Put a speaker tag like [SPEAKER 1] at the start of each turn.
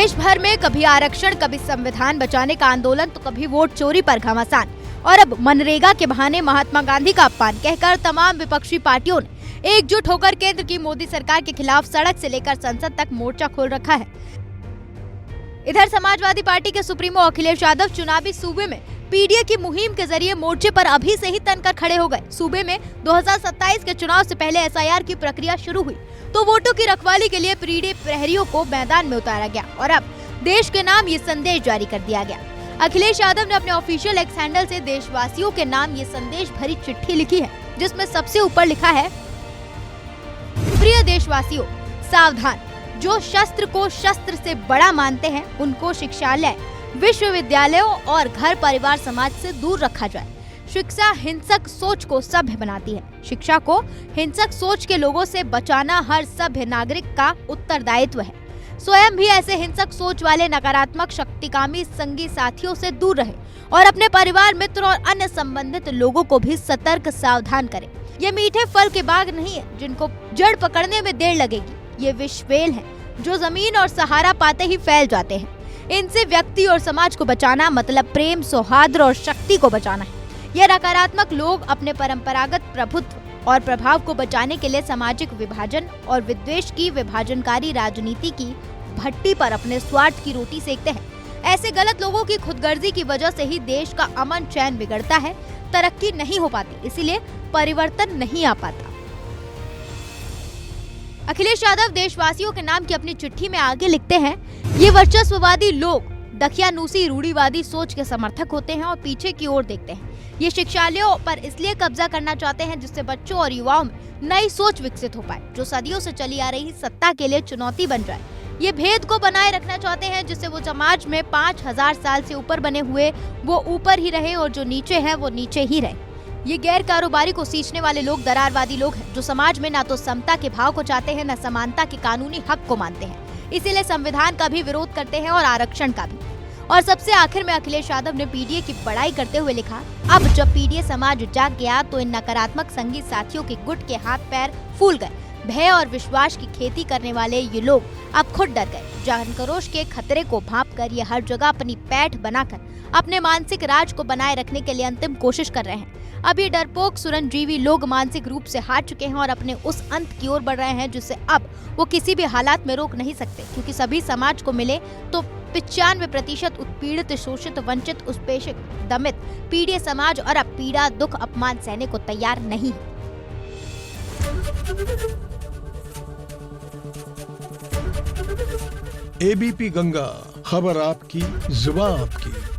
[SPEAKER 1] देश भर में कभी आरक्षण, कभी संविधान बचाने का आंदोलन, तो कभी वोट चोरी पर घमासान, और अब मनरेगा के बहाने महात्मा गांधी का अपमान कहकर तमाम विपक्षी पार्टियों ने एकजुट होकर केंद्र की मोदी सरकार के खिलाफ सड़क से लेकर संसद तक मोर्चा खोल रखा है। इधर समाजवादी पार्टी के सुप्रीमो अखिलेश यादव चुनावी सूबे में पीडीए की मुहिम के जरिए मोर्चे पर अभी से ही तनकर खड़े हो गए। सूबे में 2027 के चुनाव से पहले एसआईआर की प्रक्रिया शुरू हुई तो वोटों की रखवाली के लिए पीडीए प्रहरियों को मैदान में उतारा गया और अब देश के नाम ये संदेश जारी कर दिया गया। अखिलेश यादव ने अपने ऑफिशियल एक्स हैंडल से देशवासियों के नाम ये संदेश भरी चिट्ठी लिखी है, जिसमें सबसे ऊपर लिखा है, प्रिय देशवासियों, सावधान, जो शस्त्र को शस्त्र से बड़ा मानते हैं उनको शिक्षालय, विश्वविद्यालयों और घर परिवार समाज से दूर रखा जाए। शिक्षा हिंसक सोच को सभ्य बनाती है। शिक्षा को हिंसक सोच के लोगों से बचाना हर सभ्य नागरिक का उत्तरदायित्व है। स्वयं भी ऐसे हिंसक सोच वाले नकारात्मक शक्तिकामी संगी साथियों से दूर रहे और अपने परिवार, मित्र और अन्य संबंधित लोगों को भी सतर्क सावधान करें। ये मीठे फल के बाग नहीं है जिनको जड़ पकड़ने में देर लगेगी। ये विष बेल है जो जमीन और सहारा पाते ही फैल जाते हैं। इनसे व्यक्ति और समाज को बचाना मतलब प्रेम, सौहार्द और शक्ति को बचाना है। ये नकारात्मक लोग अपने परंपरागत प्रभुत्व और प्रभाव को बचाने के लिए सामाजिक विभाजन और विद्वेष की विभाजनकारी राजनीति की भट्टी पर अपने स्वार्थ की रोटी सेकते हैं। ऐसे गलत लोगों की खुदगर्जी की वजह से ही देश का अमन चैन बिगड़ता है, तरक्की नहीं हो पाती, इसीलिए परिवर्तन नहीं आ पाता। अखिलेश यादव देशवासियों के नाम की अपनी चिट्ठी में आगे लिखते हैं, ये वर्चस्ववादी लोग दकियानूसी रूढ़िवादी सोच के समर्थक होते हैं और पीछे की ओर देखते हैं। ये शिक्षालयों पर इसलिए कब्जा करना चाहते हैं जिससे बच्चों और युवाओं में नई सोच विकसित हो पाए, जो सदियों से चली आ रही सत्ता के लिए चुनौती बन जाए। ये भेद को बनाए रखना चाहते हैं जिससे वो समाज में 5000 साल से ऊपर बने हुए वो ऊपर ही रहे और जो नीचे है वो नीचे ही रहे। ये गैर कारोबारी को सींचने वाले लोग दरारवादी लोग हैं जो समाज में न तो समता के भाव को चाहते हैं, न समानता के कानूनी हक को मानते हैं। इसीलिए संविधान का भी विरोध करते हैं और आरक्षण का भी। और सबसे आखिर में अखिलेश यादव ने पीडीए की बड़ाई करते हुए लिखा, अब जब पीडीए समाज जाग गया तो इन नकारात्मक संगी साथियों के गुट के हाथ पैर फूल गए। भय और विश्वास की खेती करने वाले ये लोग अब खुद डर गए। जानकरोश के खतरे को भांपकर ये हर जगह अपनी पैठ बनाकर अपने मानसिक राज को बनाए रखने के लिए अंतिम कोशिश कर रहे हैं। अब ये डरपोक सुरंजीवी लोग मानसिक रूप से हार चुके हैं और अपने उस अंत की ओर बढ़ रहे हैं जिसे अब वो किसी भी हालात में रोक नहीं सकते, क्योंकि सभी समाज को मिले तो 95% उत्पीड़ित, शोषित, वंचित, उपेक्षित, दमित पीड़ित समाज और अब पीड़ा, दुख, अपमान सहने को तैयार नहीं है।
[SPEAKER 2] एबीपी गंगा, खबर आपकी, जुबान आपकी।